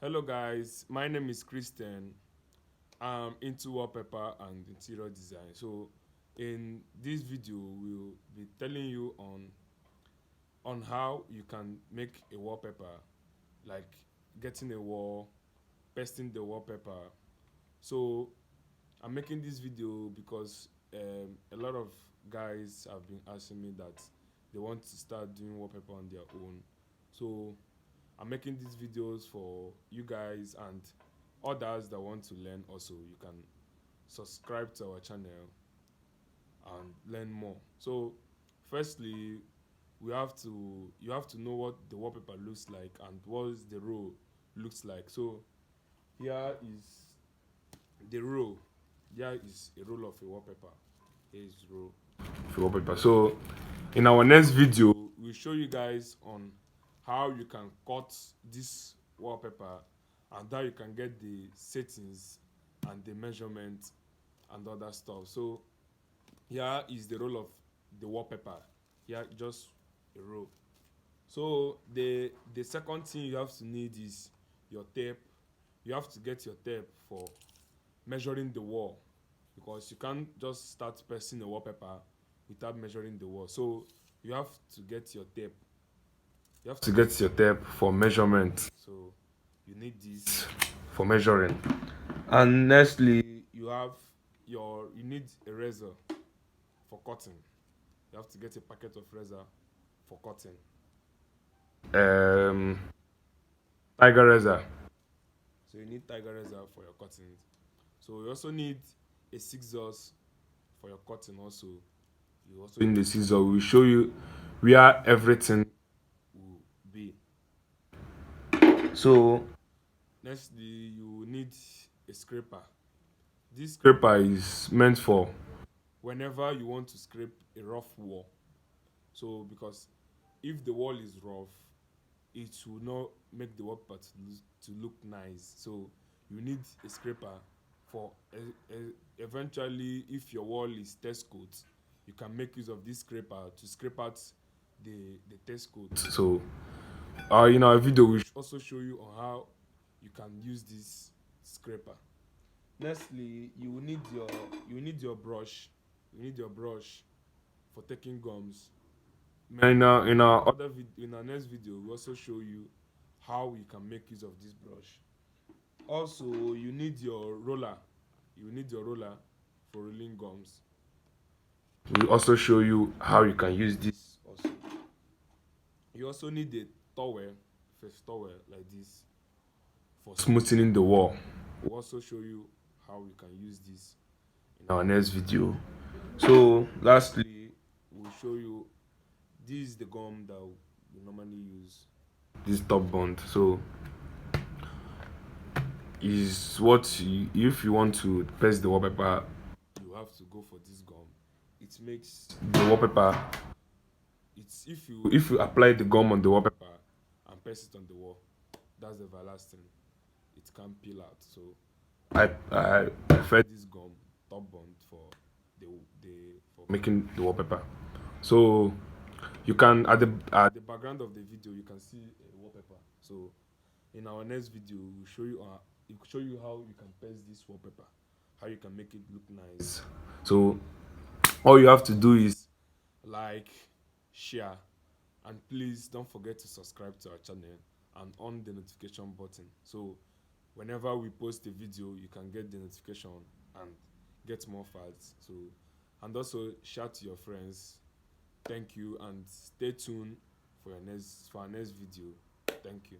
Hello guys, my name is Christian. I'm into wallpaper and interior design. So in this video we'll be telling you on how you can make a wallpaper, like getting a wall, pasting the wallpaper. So I'm making this video because a lot of guys have been asking me that they want to start doing wallpaper on their own. So I'm making these videos for you guys and others that want to learn also. You can subscribe to our channel and learn more. So firstly, you have to know what the wallpaper looks like and what the row looks like. So here is the row. There is a roll of a wallpaper. Here is row of a wallpaper. So in our next video, we'll show you guys on how you can cut this wallpaper and how you can get the settings and the measurement and other stuff. So here is the roll of the wallpaper. Here just a row. So the second thing you have to need is your tape. You have to get your tape for measuring the wall, because you can't just start pressing a wallpaper without measuring the wall. So you have to get your tape. You have to get your tape for measurement. So you need this for measuring. And nextly, you need a razor for cutting. You have to get a packet of razor for cutting. Tiger razor. So you need tiger razor for your cutting. So you also need a scissors for your cutting also. You also need the scissors. We'll show you where everything will be. So nextly, you need a scraper. This scraper is meant for whenever you want to scrape a rough wall. So because if the wall is rough, it will not make the wallpaper to look nice. So you need a scraper for eventually, if your wall is test coat, you can make use of this scraper to scrape out the test coat. So in our video we also show you on how you can use this scraper. Nextly, you need your brush. You need your brush for taking gums. In our next video we also show you how you can make use of this brush. Also, you need your roller. You need your roller for rolling gums. We also show you how you can use this also. You also need a towel, first towel like this, for smoothing the wall. We'll also show you how you can use this in our next video. So lastly, we'll show you this is the gum that we normally use. This top bond. So is what if you want to press the wallpaper, you have to go for this gum. It makes the wallpaper, it's if you apply the gum on the wallpaper and press it on the wall, that's everlasting. It can't peel out. So I prefer this gum top bond for for making the wallpaper. So you can at the background of the video you can see a wallpaper. So in our next video we'll show you how you can paste this wallpaper, how you can make it look nice. So all you have to do is like, share, and please don't forget to subscribe to our channel and on the notification button, so whenever we post a video you can get the notification and get more files. So and also share to your friends. Thank you, and stay tuned for our next video. Thank you.